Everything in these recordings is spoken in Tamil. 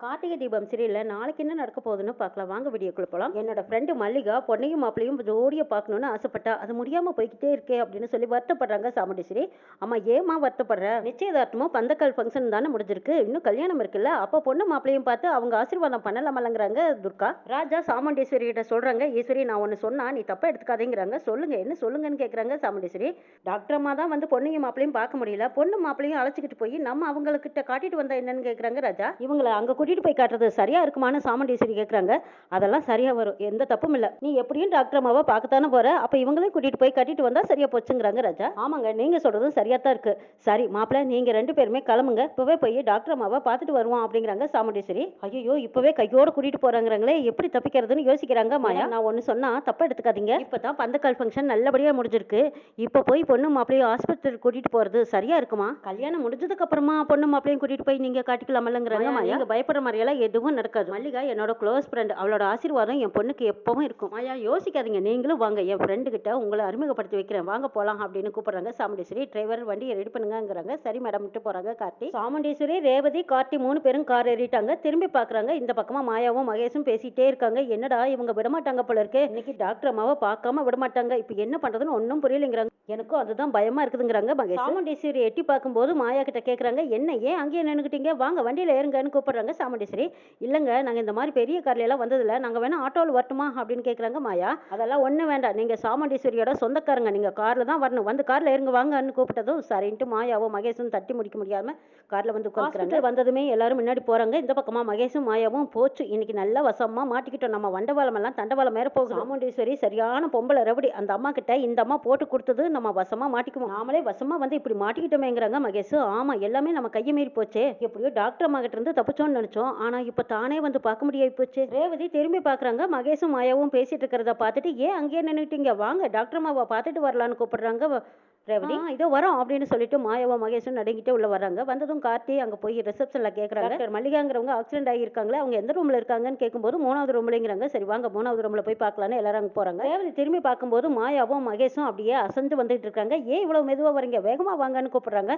கார்த்திகை தீபம் சீரியலில் நாளைக்கு என்ன நடக்க போகுதுன்னு பார்க்கலாம். வாங்க வீடியோக்குள்ள போகலாம். என்னோட ஃப்ரெண்டு மல்லிகா பொண்ணையும் மாப்பிளையும் ஜோடியை பார்க்கணுன்னு ஆசைப்பட்டா, அது முடியாமல் போய்கிட்டே இருக்கே அப்படின்னு சொல்லி வருத்தப்படுறாங்க சாமுண்டீஸ்வரி. அம்மா ஏமா வருத்தப்படுற? நிச்சயதார்த்தமும் பந்தக்கால் ஃபங்க்ஷன் தானே முடிஞ்சிருக்கு, இன்னும் கல்யாணம் இருக்குல்ல, அப்போ பொண்ணு மாப்பிளையும் பார்த்து அவங்க ஆசீர்வாதம் பண்ணலாமலங்கிறாங்க துர்கா. ராஜா சாமுண்டீஸ்வரி கிட்ட சொல்றாங்க, ஈஸ்வரி நான் ஒன்று சொன்னா நீ தப்பா எடுத்துக்காதேங்கிறாங்க. சொல்லுங்க என்ன சொல்லுங்கன்னு கேட்குறாங்க சாமுண்டீஸ்வரி. டாக்டர் அம்மா தான் வந்து பொண்ணையும் மாப்பிளையும் பார்க்க முடியல, பொண்ணு மாப்பிளையும் அழைச்சிக்கிட்டு போய் நம்ம அவங்கக்கிட்ட காட்டிட்டு வந்தா என்னன்னு கேட்குறாங்க ராஜா. இவங்களை அங்கே கூட்டிட்டு போய் காட்டுறது சரியா இருக்குமான்னு சாமுண்டீஸ்வரி கேட்குறாங்க. அதெல்லாம் சரியா வரும், எந்த தப்பும் இல்லை, நீ எப்படியும் டாக்டர் அம்மாவை பார்க்கத்தானே போற, அப்ப இவங்களையும் கூட்டிட்டு போய் கட்டிட்டு வந்தா சரியா போச்சுங்கிறாங்க ராஜா. ஆமாங்க நீங்க சொல்றதும் சரியா தான் இருக்கு. சரி மாப்பிள்ள நீங்க ரெண்டு பேருமே கிளம்புங்க, இப்பவே போய் டாக்டர் அம்மாவை பார்த்துட்டு வருவோம் அப்படிங்கிறாங்க சாமுண்டீஸ்வரி. ஐயோ இப்பவே கையோட கூட்டிட்டு போறாங்கிறாங்களே, எப்படி தப்பிக்கிறதுன்னு யோசிக்கிறாங்க மாயா. நான் ஒன்னு சொன்னா தப்பா எடுத்துக்காதீங்க, இப்பதான் பந்தக்கால் ஃபங்க்ஷன் நல்லபடியா முடிஞ்சிருக்கு, இப்ப போய் பொண்ணு மாப்பிளையும் ஆஸ்பத்திரி கூட்டிட்டு போறது சரியா இருக்குமா? கல்யாணம் முடிஞ்சதுக்கு அப்புறமா பொண்ணு மாப்பிளையும் கூட்டிட்டு போய் நீங்க காட்டிக்கலாமல்லங்கிறாங்க மாயா. நீங்க பயப்படுற மாதிரியெல்லாம் எதுவும் நடக்காது, மல்லிகா என்னோட க்ளோஸ் ஃப்ரெண்ட், அவளோட ஆசீர்வாதம் என் பொண்ணுக்கு எப்பவும் இருக்கும். மாயா யோசிக்காதீங்க, நீங்களும் வாங்க, என் ஃப்ரெண்டு கிட்ட உங்களை அறிமுகப்படுத்தி வைக்கிறேன், வாங்க போலாம் அப்படின்னு கூப்பிடுறாங்க சாமுண்டீஸ்வரி. டிரைவர் வண்டியை ரெடி பண்ணுங்கிறாங்க. சரி மேடம் விட்டு போறாங்க கார்த்தி. சாமுண்டீஸ்வரி ரேவதி கார்த்தி 3 பேரும் கார் ஏறிட்டாங்க. திரும்பி பாக்குறாங்க, இந்த பக்கமா மாயாவும் மகேஷும் பேசிட்டே இருக்காங்க. என்னடா இவங்க விடமாட்டாங்க போல இருக்கு, இன்னைக்கு டாக்டர் அம்மாவை பார்க்காம விடமாட்டாங்க, இப்ப என்ன பண்றதுன்னு ஒன்னும் புரியலைங்கிறாங்க. எனக்கும் அதுதான் பயமா இருக்குதுங்கிறாங்க மகேஷ். சாமுண்டீஸ்வரி எட்டி பார்க்கும்போது மாயா கிட்ட கேட்கறாங்க, என்ன ஏன் அங்கேயே நின்னுக்கிட்டீங்க, வாங்க வண்டியில ஏறுங்கன்னு கூப்பிடுறாங்க சாமுண்டீஸ்வரி. இல்லைங்க நாங்கள் இந்த மாதிரி பெரிய கார்ல எல்லாம் வந்ததில்ல, நாங்கள் வேணா ஆட்டோவில் வரட்டுமா அப்படின்னு கேட்குறாங்க மாயா. அதெல்லாம் ஒன்றும் வேண்டாம், நீங்கள் சாமுண்டீஸ்வரியோட சொந்தக்காரங்க, நீங்கள் காரில் தான் வரணும், வந்து காரில் இறங்க வாங்கன்னு கூப்பிட்டதும் சரின்ட்டு மாயாவும் மகேஷும் தட்டி முடிக்க முடியாமல் காரில் வந்து உட்காந்துக்கிறாங்க. வந்ததுமே எல்லாரும் முன்னாடி போகிறாங்க. இந்த பக்கமாக மகேஷும் மாயாவும் போச்சு இன்னைக்கு நல்ல வசமாக மாட்டிக்கிட்டோம், நம்ம வண்டவாளம் எல்லாம் தண்டவாளம் மேற போகும். சாமுண்டீஸ்வரி சரியான பொம்பளை ரவுடி, அந்த அம்மா கிட்ட இந்த அம்மா போட்டு கொடுத்தது நம்ம வசமாக மாட்டிக்குவோம், நாமளே வசமாக வந்து இப்படி மாட்டிக்கிட்டோமேங்கிறாங்க மகேஷ். ஆமாம் எல்லாமே நம்ம கையை மீறி போச்சே, எப்படியோ டாக்டர் அம்மா கிட்ட இருந்து தப்பிச்சோன்னு நினச்சோம், ஆனால் இப்போ தானே வந்து பார்க்க முடியாது போச்சு. ரேவதி திரும்பி பார்க்குறாங்க, மகேஷும் மாயாவும் பேசிட்டு இருக்கிறத பார்த்துட்டு ஏன் அங்கேயே நின்றுட்டீங்க, வாங்க டாக்டர் அம்மாவை பார்த்துட்டு வரலான்னு கூப்பிடுறாங்க ரேவதி. இதோ வரோம் அப்படின்னு சொல்லிட்டு மாயாவா மகேஷும் நடுங்கிட்டே உள்ள வராங்க. வந்ததும் கார்த்தி அங்கே போய் ரிசப்ஷனில் கேட்குறாங்க, டாக்டர் மல்லிகாங்கிறவங்க ஆக்சிடென்ட் ஆகியிருக்காங்களே, அவங்க எந்த ரூமில் இருக்காங்கன்னு கேட்கும்போது 3வது ரூம்லங்கிறாங்க. சரி வாங்க 3வது ரூமில் போய் பார்க்கலான்னு எல்லாரும் அங்கே போகிறாங்க. ரேவதி திரும்பி பார்க்கும்போது மாயாவும் மகேஷும் அப்படியே அசந்து வந்துட்டு இருக்காங்க. ஏன் இவ்வளோ மெதுவாக வரீங்க, வேகமாக வாங்கன்னு கூப்பிடுறாங்க.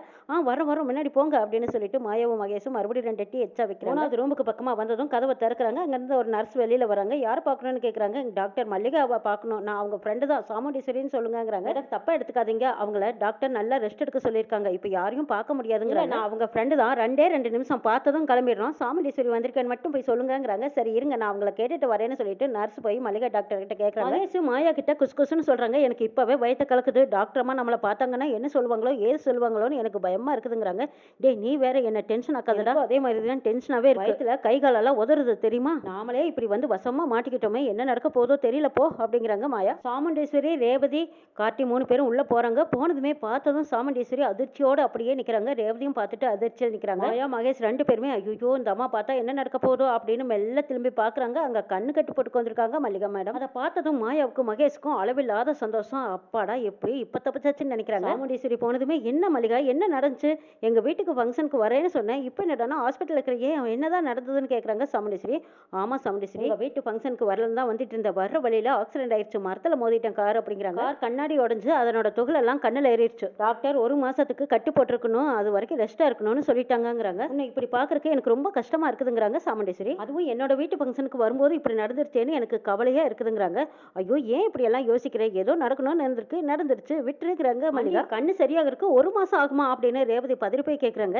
வரோம் முன்னாடி போங்க அப்படின்னு சொல்லிட்டு மாயாவும் மகேஷும் மறுபடியும் 2 எட்டி எச்சா வைக்கிறாங்க. 3வது ரூமுக்கு பக்கமாக வந்ததும் கதவை திறக்கிறாங்க. அங்கேருந்து ஒரு நர்ஸ் வெளியில் வராங்க. யார் பார்க்கணும்னு கேட்குறாங்க. டாக்டர் மல்லிகாவை பார்க்கணும், நான் அவங்க ஃப்ரெண்டு தான், சாமுண்டீஸ்வரின்னு சொல்லுங்கிறாங்க. தப்பா எடுத்துக்காதீங்க, அவங்கள டாக்டர் நல்லா ரெஸ்ட் எடுக்க சொல்லியிருக்காங்க, இப்போ யாரையும் பார்க்க முடியாதுங்க, நான் அவங்க ஃப்ரெண்டு தான், 2 நிமிஷம் பார்த்ததும் கிளம்பிடுறோம், சாமுண்டீஸ்வரி வந்திருக்கேன்னு மட்டும் போய் சொல்லுங்கிறாங்க. சரி இருங்க நான் அவங்கள கேட்டுட்டு வரேன்னு சொல்லிட்டு நர்ஸ் போய் மல்லிகா டாக்டர் கிட்ட கேட்குறாங்க. மகேஷ் மாயா கிட்ட குஸ்குஸ்னு சொல்றாங்க, எனக்கு இப்பவே வயிற்று கலக்குது, டாக்டர் அம்மா நம்மளை பார்த்தாங்கன்னா என்ன சொல்லுவாங்களோ ஏது சொல்லுவாங்களோன்னு எனக்கு பயமா இருக்குதுங்கிறாங்க. டேய் நீ வேற என்ன டென்ஷன் ஆக்காதடா, அதே மாதிரி தான் டென்ஷனாவே இருக்கு, வயிற்றுல கை காலெல்லாம் உதறுது தெரியுமா, நாமளே இப்படி வந்து வசமா மாட்டிக்கிட்டோமே, என்ன நடக்க போதோ தெரியல போ அப்படிங்கிறாங்க மாயா. சாமுண்டீஸ்வரி ரேவதி கார்த்தி 3 பேரும் உள்ள போறாங்க. போனதுமே பார்த்ததும் சாமுண்டீஸ்வரி அதிர்ச்சியோடு அப்படியே நிற்கிறாங்க. ரேவதியும் பார்த்துட்டு அதிர்ச்சியில் நிற்கிறாங்க. மாயா மகேஷ் 2 பேருமே ஐயோ இந்த அம்மா பார்த்தா என்ன நடக்க போதோ அப்படின்னு மெல்ல திரும்பி பார்க்குறாங்க. அங்கே கண்ணு கட்டு போட்டு வந்திருக்காங்க மல்லிகா மேடம். அதை பார்த்ததும் மாயாவுக்கும் மகேஷ்க்கும் அளவில்லாத சந்தோஷம். அப்பாடா எப்படி இப்போ தப்பிச்சாச்சுன்னு நினைக்கிறாங்க. சாமுண்டீஸ்வரி போனதுமே என்ன மல்லிகா என்ன நடந்துச்சு, எங்கள் வீட்டுக்கு ஃபங்க்ஷனுக்கு வரேன்னு சொன்னேன், இப்போ என்னடானா ஹாஸ்பிட்டல் இருக்கிற ஏன் என்னதான் நடந்ததுன்னு கேட்குறாங்க சாமுண்டீஸ்வரி. ஆமாம் சாமுண்டீஸ்வரி உங்கள் வீட்டு ஃபங்க்ஷனுக்கு வரலன்னு தான் வந்துட்டு இருந்த, வர்ற வழியில் ஆக்சிடென்ட் ஆயிடுச்சு, மரத்தில் மோதிட்டேன் கார் அப்படிங்கிறாங்க. கார் கண்ணாடி உடஞ்சு அதனோட துகளெல்லாம் கண்ணில் ஏறிடுச்சு, டாக்டர் 1 மாசத்துக்கு கட்டு போட்டிருக்கணும், அது வரைக்கும் ரெஸ்டா இருக்கணும்னு சொல்லிட்டாங்கிறாங்க. உன்னை இப்படி பாக்குறதுக்கு எனக்கு ரொம்ப கஷ்டமா இருக்குதுங்கிறாங்க சாமுண்டீஸ்வரி. அதுவும் என்னோட வீட்டு ஃபங்க்ஷனுக்கு வரும்போது இப்படி நடந்துருச்சேன்னு எனக்கு கவலையா இருக்குதுங்கிறாங்க. ஐயோ ஏன் இப்படி எல்லாம் யோசிக்கிறேன், ஏதோ நடக்கணும்னு நடந்துருச்சு விட்டுருக்கிறாங்க மல்லிகா. கண்ணு சரியாக இருக்கு 1 மாசம் ஆகுமா அப்படின்னு ரேவதி பதறி போய் கேட்குறாங்க.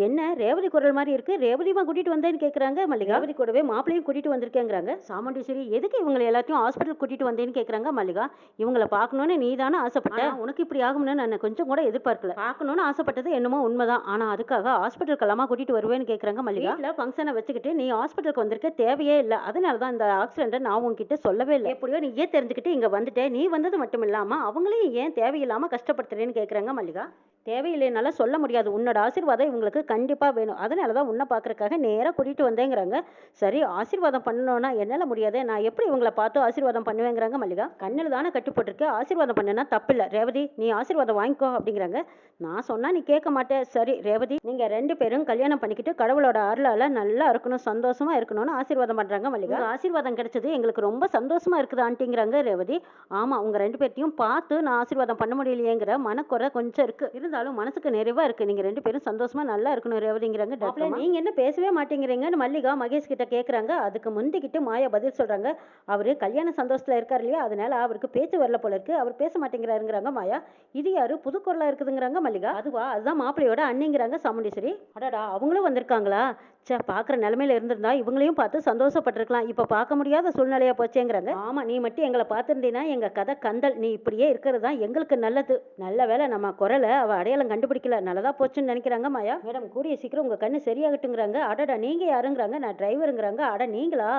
என்ன ரேவதி குரல் மாதிரி இருக்கு, ரேவதிமா கூட்டிட்டு வந்தேன்னு கேட்குறாங்க மல்லிகா. ரேவதி கூடவே மாப்பிளையும் கூட்டிட்டு வந்திருக்கேங்கிறாங்க. சாமுண்டீஸ்வரி எதுக்கு இவங்களை எல்லாத்தையும் ஹாஸ்பிட்டல் கூட்டிட்டு வந்தேன்னு கேட்குறாங்க மல்லிகா. இவங்களை பார்க்கணும்னு நீ தானே ஆசைப்பட்ட, உனக்கு இப்படி ஆகும்னு நான் கொஞ்சம் கூட எதிர்பார்க்கல, பார்க்கணும்னு ஆசைப்பட்டது என்னமோ உண்மைதான், ஆனா அதுக்காக ஹாஸ்பிட்டலுக்கு எல்லாமா கூட்டிட்டு வருவேன்னு கேட்குறாங்க மல்லிகா. இல்ல ஃபங்க்ஷனை வச்சுக்கிட்டு நீ ஹாஸ்பிட்டலுக்கு வந்திருக்க தேவையே இல்லை, அதனால தான் இந்த ஆக்சிடென்ட்டை நான் உங்ககிட்ட சொல்லவே இல்லை, எப்படியோ நீயே தெரிஞ்சுக்கிட்டு இங்க வந்துட்டேன், நீ வந்தது மட்டும் இல்லாம அவங்களையும் ஏன் தேவையில்லாம கஷ்டப்படுத்துறேன்னு கேட்குறாங்க மல்லிகா. தேவையில்லைனால சொல்ல முடியாது, உன்னோட ஆசீர்வாதம் இவங்களுக்கு கண்டிப்பாக வேணும், அதனால தான் உன்னை பார்க்கறக்காக நேராக கூட்டிகிட்டு வந்தேங்கிறாங்க. சரி ஆசீர்வாதம் பண்ணணும்னா என்னால் முடியாது, நான் எப்படி இவங்களை பார்த்து ஆசீர்வாதம் பண்ணுவேங்கிறாங்க மல்லிகா. கண்ணில் தானே கட்டு போட்டிருக்கு, ஆசீர்வாதம் பண்ணுனா தப்பில்லை, ரேவதி நீ ஆசீர்வாதம் வாங்கிக்கோ அப்படிங்கிறாங்க. நான் சொன்னா நீ கேட்க மாட்டே. சரி ரேவதி, நீங்க 2 பேரும் கல்யாணம் பண்ணிக்கிட்டு கடவுளோட அருளால நல்லா இருக்கணும், சந்தோஷமா இருக்கணும்னு ஆசீர்வாதம் பண்றாங்க மல்லிகா. உங்க ஆசீர்வாதம் கிடைச்சது எங்களுக்கு ரொம்ப சந்தோஷமா இருக்குது ஆண்டிங்கிறாங்க ரேவதி. ஆமா, உங்க 2 பேர்த்தையும் பார்த்து நான் ஆசீர்வாதம் பண்ண முடியலையேங்கிற மனக்குறை கொஞ்சம் இருக்கு. இருந்தாலும் மனசுக்கு நிறைவா இருக்கு. நீங்க 2 பேரும் சந்தோஷமா நல்லா இருக்கணும் ரேவதிங்கிறாங்க டாக்டர். நீங்க என்ன பேசவே மாட்டேங்கிறீங்கன்னு மல்லிகா மகேஷ் கிட்ட கேக்குறாங்க. அதுக்கு முந்திக்கிட்டு மாயா பதில் சொல்றாங்க. அவரு கல்யாண சந்தோஷத்துல இருக்காரு இல்லையா, அதனால அவருக்கு பேச்சு வரல போல இருக்கு, அவர் பேச மாட்டேங்கிறாருங்கிறாங்க மாயா. இது யாரு புது குரலா இருக்குதுங்கிறாங்க மல்லிகா. அதுவா, அதுதான் மாப்பிள்ளையோட அண்ணிங்கிறாங்க சாமுண்டீஸ்வரி. அடடா, அவங்களும் வந்திருக்காங்களா? ச்சே, பாக்குற நிலைமையில இருந்திருந்தா இவங்களையும் பார்த்து சந்தோஷப்பட்டிருக்கலாம். இப்ப பார்க்க முடியாத சூழ்நிலையா போச்சேங்கிறாங்க. ஆமா, நீ மட்டும் எங்களை பார்த்திருந்தீனா எங்க கதை கந்தல். நீ இப்படியே இருக்கிறது தான் எங்களுக்கு நல்லது. நல்ல வேளை நம்ம குரலை அவ அடையாளம் கண்டுபிடிக்கல, நல்லதா போச்சுன்னு நினைக்கிறாங்க மாயா. மேடம், கூடிய சீக்கிரம் உங்க கண்ணு சரியாகட்டுங்கிறாங்க. அடடா, நீங்க யாருங்கிறாங்க. நான் டிரைவருங்கிறாங்க. அட நீங்களா?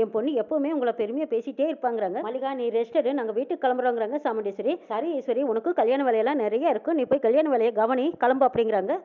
என் பொண்ணு எப்பவுமே உங்களை பெருமையா பேசிட்டே இருப்பாங்கிறாங்க. மல்லிகா, நீ ரெஸ்ட் எடு, நாங்க வீட்டுக்கு கிளம்புறோங்கிறாங்க சாமுண்டீஸ்வரி. சரி ஈஸ்வரி, உனக்கு கல்யாண வேலையெல்லாம் நிறைய இருக்கும், நீ போய் கல்யாண வேலையை கவனி, கிளம்பு அப்படிங்கிறாங்க.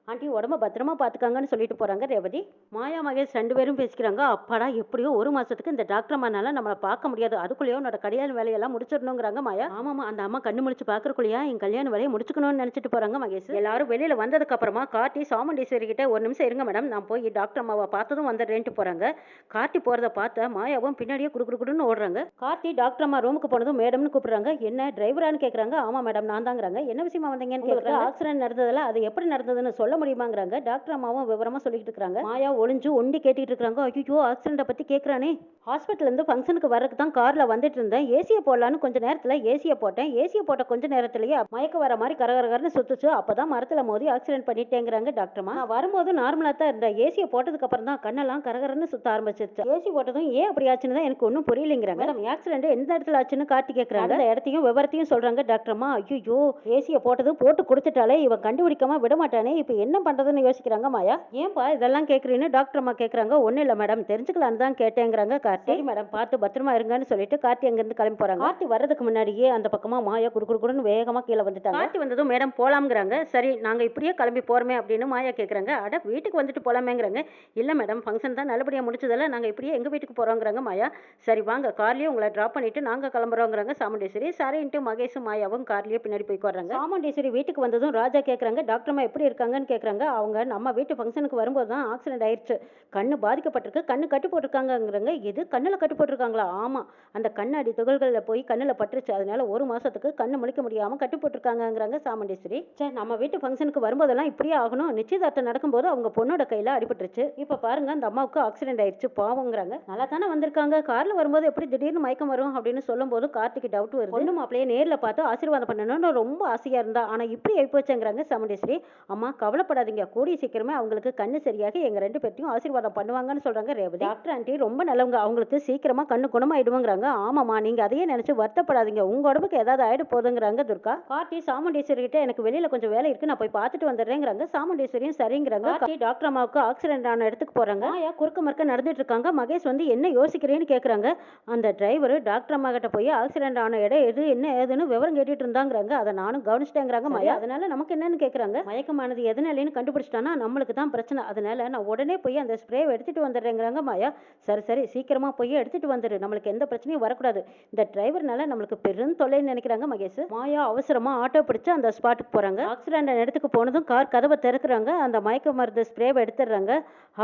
ஆண்டி, உடம்ப பத்திரமா பார்த்துக்காங்கன்னு சொல்லிட்டு போறாங்க ரேவதி. மாயா மகேஷ் 2 பேரும் பேசிக்கிறாங்க. அப்பாடா, எப்படியோ 1 மாசத்துக்கு இந்த டாக்டர் அம்மானால நம்மளை பார்க்க முடியாது, அதுக்குள்ளேயோ என்னோட கல்யாண வேலையெல்லாம் முடிச்சிடணுங்கிறாங்க மாயா. ஆமாமா, அந்த அம்மா கண்ணு முடிச்சு பார்க்கறக்குள்ளேயா என் கல்யாண வேலையை முடிச்சுக்கணும்னு நினைச்சிட்டு போறாங்க மகேஷ். எல்லாரும் வெளியில வந்ததுக்கு அப்புறமா கார்த்தி சாமுண்டீஸ்வரி கிட்ட, ஒரு நிமிஷம் இருங்க மேடம், நான் போய் டாக்டர் அம்மாவை பார்த்ததும் வந்துடுறேன்ட்டு போறாங்க. கார்த்தி போறத பார்த்த மாயாவும் பின்னாடியே குடுக்குடுன்னு ஓடுறாங்க. கார்த்தி டாக்டர் அம்மா ரூமுக்கு போனதும் மேடம்னு கூப்பிடுறாங்க. என்ன டிரைவரான்னு கேட்கறாங்க. ஆமா மேடம், நான் தாங்கிறாங்க. என்ன விஷயமா வந்தீங்கன்னு கேட்கறாங்க. ஆக்சிடென்ட் நடந்ததுல அது எப்படி நடந்ததுன்னு சொல்ல முடியுமாங்கிறாங்க. டாக்டர் அம்மாவும் விவரமா சொல்லிட்டு இருக்காங்க. மாயா ஒளிஞ்சு ஒண்டி கேட்டுட்டு இருக்காங்க. ஐயோ, ஆக்சிடென்ட் பத்தி கேட்கறானே. ஹாஸ்பிட்டல்ல இருந்து ஃபங்க்ஷனுக்கு வரக்கு தான் கார்ல வந்துட்டு இருந்தேன். ஏசியை போடலான்னு கொஞ்ச நேரத்துல ஏசியை போட்டேன். ஏசியை போட்ட கொஞ்ச நேரத்திலேயே மயக்க வர மாதிரி கரகரகரன்னு சுத்துச்சு. அப்பதான் மரத்துல மோதி ஆக்சிடென்ட் பண்ணிட்டேங்கிறாங்க டாக்டர் அம்மா. நான் வரும்போது நார்மலா தான் இருந்தேன். ஏசியை போட்டதுக்கு அப்புறம் தான் கண்ணெல்லாம் கரகரன்னு சுத்த ஆரம்பிச்சிருச்சு. ஏசி போட்டதும் ஏன் அப்படி ஆச்சுன்னு தான் எனக்கு ஒன்றும் புரியலைங்கிறாங்க. மேடம், ஆக்சிடென்ட் எந்த இடத்துல ஆச்சுன்னு காட்டி கேட்கறாங்க. அந்த இடத்தையும் விவரத்தையும் சொல்றாங்க டாக்டர் அம்மா. ஐயோ, ஏசியை போட்டது போட்டு கொடுத்துட்டாலே இவன் கண்டுபிடிக்காம விட மாட்டானே, இப்போ என்ன பண்றதுன்னு யோசிக்கிறாங்க மாயா. ஏன்பா இதெல்லாம் கேட்குறீன்னு டாக்டர் அம்மா கேட்குறாங்க. ஒன்றும் இல்லை மேடம், தெரிஞ்சுக்கலான்னு தான் கேட்டேங்கிறாங்க கார்த்தி. சரி மேடம், பார்த்து பத்திரமா இருங்கன்னு சொல்லிட்டு கார்த்தி அங்கேருந்து கிளம்பி போறாங்க. கார்த்தி வர்றதுக்கு முன்னாடியே அந்த பக்கமா மாயா குடுக்குடுன்னு வேகமாக கீழே வந்துட்டாங்க. கார்த்தி வந்ததும் மேடம் போலாம்ங்கிறாங்க. சரி, நாங்கள் இப்படியே கிளம்பி போறோமே அப்படின்னு மாயா கேட்குறாங்க. அட, வீட்டுக்கு வந்துட்டு போலாமேங்கிறாங்க. இல்லை மேடம், ஃபங்க்ஷன் தான் நல்லபடியாக முடிச்சதில்ல, நாங்கள் இப்படியே எங்கள் வீட்டுக்கு போகிறோங்கிறாங்க மாயா. சரி வாங்க, கார்லேயே உங்களை ட்ராப் பண்ணிட்டு நாங்கள் கிளம்புறோங்கிறாங்க சாமுண்டீஸ்வரி. சரின்ட்டு மகேஷும் மாயாவும் கார்லேயே பின்னாடி போய் வர்றாங்க. சாமுண்டீஸ்வரி வீட்டுக்கு வந்ததும் ராஜா கேட்குறாங்க, டாக்டர் அம்மா எப்படி இருக்காங்கன்னு கேட்குறாங்க. அவங்க நம்ம வீட்டு ஃபங்க்ஷனுக்கு வரும்போது தான் ஆக்சிடென்ட் ஆயிடுச்சு, கண்ணு பாதிக்கப்பட்டிருக்கு, கண்ணு கட்டி போட்டிருக்காங்கிறாங்க. எது, கண்ணில் கட்டி போட்டிருக்காங்களா? ஆமாம், அந்த கண்ணாடி துகள்களில் போய் கண்ணில் பட்டுருச்சு, அதனால 1 மாசத்துக்கு கண்ணு முழிக்க முடியாமல் கட்டி போட்டிருக்காங்கிறாங்க சாமுண்டீஸ்வரி. சரி, நம்ம வீட்டு ஃபங்க்ஷனுக்கு வரும்போதெல்லாம் இப்படியே ஆகணும். நிச்சயதார்த்தம் நடக்கும்போது அவங்க பொண்ணோட கையில் அடிபட்டுருச்சு, இப்போ பாருங்க அந்த அம்மாவுக்கு ஆக்சிடென்ட் ஆயிடுச்சு, பாவங்கிறாங்க. நல்லா தானே வந்திருக்காங்க, காரில் வரும்போது எப்படி திடீர்னு மயக்கம் வரும் அப்படின்னு சொல்லும்போது கார்த்திக்கு டவுட் வருது. பொண்ணு மாப்பிளையே நேரில் பார்த்து ஆசீர்வாதம் பண்ணணும்னு ரொம்ப ஆசையாக இருந்தா, ஆனால் இப்படி ஆயிப்போச்சுங்கிறாங்க சாமுண்டீஸ்வரி. அம்மா கவலைப்படாதீங்க, கூடிய சீக்கிரமே அவங்களுக்கு கண்ணு சரியாக எங்க 2 பேர்த்தையும் ஆசீர்வாதம் பண்ணுவாங்கன்னு சொல்றாங்க ரேவதி. டாக்டர் ஆண்டி ரொம்ப நல்லவங்க, அவங்களுக்கு சீக்கிரமா கண்ணு குணமாயிடுவாங்கிறாங்க. ஆமாமா, நீங்க அதையே நினைச்சு வருத்தப்படாதீங்க, உங்க உடம்புக்கு ஏதாவது ஆயிடு போதுங்கிறாங்க துர்கா. கார்த்தி சாமுண்டீஸ்வரி கிட்ட எனக்கு வெளியில கொஞ்சம் வேலை இருக்கு, நான் போய் பார்த்துட்டு வந்துடுறேங்கிறாங்க. சாமுண்டீஸ்வரியும் சரிங்கிறாங்க. கார்த்தி டாக்டர் அம்மாவுக்கு ஆக்சிடென்ட் ஆன இடத்துக்கு போறாங்க. மாயா குறுக்க மறுக்க நடந்துட்டு இருக்காங்க. மகேஷ் வந்து என்ன யோசிக்கிறேன்னு கேக்குறாங்க. அந்த டிரைவர் டாக்டர் அம்மா கிட்ட போய் ஆக்சிடென்ட் ஆன இடம் எது என்ன ஏதுன்னு விவரம் கேட்டுட்டு இருந்தாங்கிறாங்க. அதை நானும் கவனிச்சிட்டேங்கிறாங்க மாயா. அதனால நமக்கு என்னன்னு கேக்குறாங்க. மயக்கமானது எதனாலன்னு கண்டுபிடிச்சிட்டானா நம்மளுக்கு தான் பிரச்சனை, அதனால நான் உடனே போய் அந்த ஸ்ப்ரே எடுத்துட்டு வந்துடுறேங்கிறாங்க மாயா. சரி சரி, சீக்கிரமா போய் எடுத்துட்டு வந்துரு, நம்மளுக்கு எந்த பிரச்சனையும் வரக்கூடாது, இந்த டிரைவர்னால நம்மளுக்கு பெரும் தொல்லைன்னு நினைக்கிறாங்க மகேஷ். மாயா அவசரமா ஆட்டோ பிடிச்சு அந்த ஸ்பாட்டுக்கு போறாங்க. ஆக்சிடென்ட் இடத்துக்கு போனதும் கார் கதவை திறக்கிறாங்க. அந்த மயக்க மருந்து ஸ்ப்ரேவை எடுத்துடுறாங்க.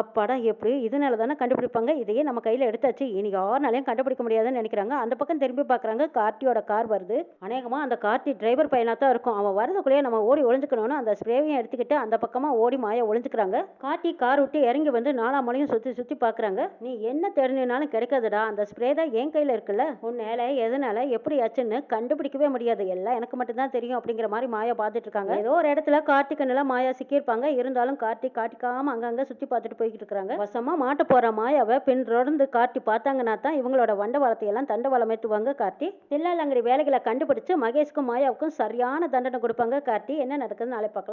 அப்பாடா, எப்படி இதனால தானே கண்டுபிடிப்பாங்க, இதையே நம்ம கையில எடுத்தாச்சு, இனி யாருனாலையும் கண்டுபிடிக்க முடியாதுன்னு நினைக்கிறாங்க. அந்த பக்கம் திரும்பி பார்க்குறாங்க. கார்த்தியோட கார் வருது. அநேகமா அந்த கார்த்தி டிரைவர் பையனா தான் இருக்கும். அவன் வரதுக்குள்ளேயே நம்ம ஓடி ஒளிஞ்சுக்கணும்னு அந்த ஸ்ப்ரேவையும் எடுத்துக்கிட்டு அந்த பக்கமா ஓடி மாயா ஒளிஞ்சுக்கிறாங்க. கார்த்தி கார் விட்டு இறங்கி வந்து 4 மூலையும் சுத்தி சுத்தி பாக்குறாங்க. நீ என்ன தேடினாலும் கிடைக்காதுடா, அந்த ஸ்ப்ரே தான் என் கையில இருக்குல்ல, உன்னால எதனால எப்படி ஆச்சுன்னு கண்டுபிடிக்கவே முடியாது, எல்லாம் எனக்கு மட்டும் தான் தெரியும் அப்படிங்கிற மாதிரி மாயா பார்த்துட்டு இருக்காங்க. ஏதோ ஒரு இடத்துல கார்த்திக் நில மாயா சிக்கியிருப்பாங்க. இருந்தாலும் கார்த்திக் காட்டிக்காம அங்கங்க சுத்தி பார்த்துட்டு போய்கிட்டு இருக்காங்க. வசமா மாட்ட போற மாயாவை பின் தொடர்ந்து கார்த்தி பார்த்தாங்கன்னா தான் இவங்களோட வண்டவாளத்தை எல்லாம் தண்டவாளம் ஏற்றுவாங்க கார்த்தி. தில்லாலங்கடி வேலைகளை கண்டுபிடிச்சு மகேஷ்க்கும் மாயாவுக்கும் சரியான தண்டனை கொடுப்பாங்க கார்த்தி. என்ன நடக்குதுன்னு நாளை பார்க்கலாம்.